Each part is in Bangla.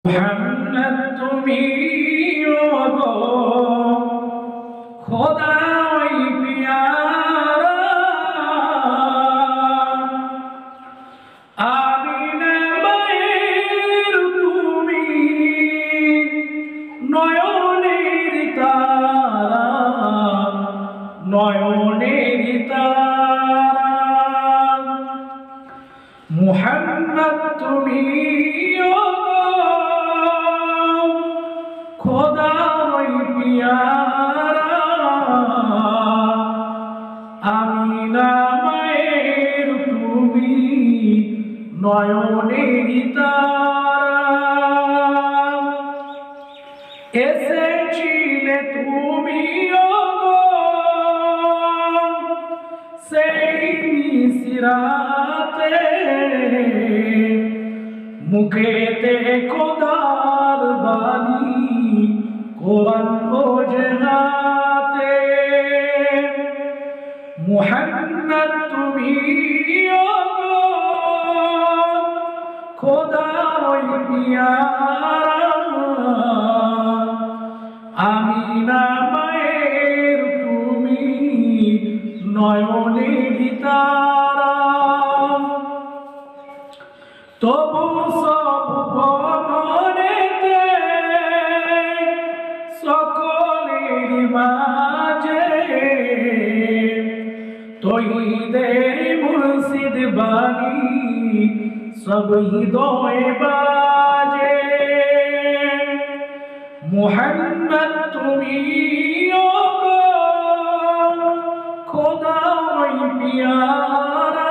মুহাম্মদ তুমি ওগো খোদা ওই পিয়ারা আমিনা মায়ের তুমি নয়নের তারা নয়নের তারা মুহাম্মদ তুমি খোদা ওই পিয়ারা আমিনা মায়ের তুমি নয়নের তারা এসেছিলে তুমি সেই মিসরাতে মুখেতে খোদার বাণী কোরআন ওজহাতে মুহাম্মদ তুমি ওগো খোদা ওই পিয়ারা আমিনা মায়ের তুমি নয়নের তারা তবু সব বদনেতে সকলের মাঝে তৌহিদের মুর্শিদ বাণী সব হৃদয়ে বাজে মুহাম্মদ তুমি ওগো খোদা ওই পিয়ারা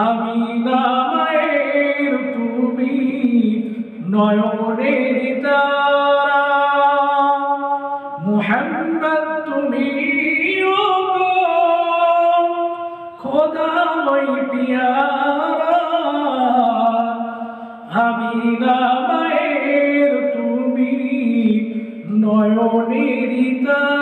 আমিনা মায়ের তুমি নয়নের তারা মুহাম্মদ তুমি ওগো খোদা ওই পিয়ারা আমিনা মায়ের তুমি নয়নের তারা।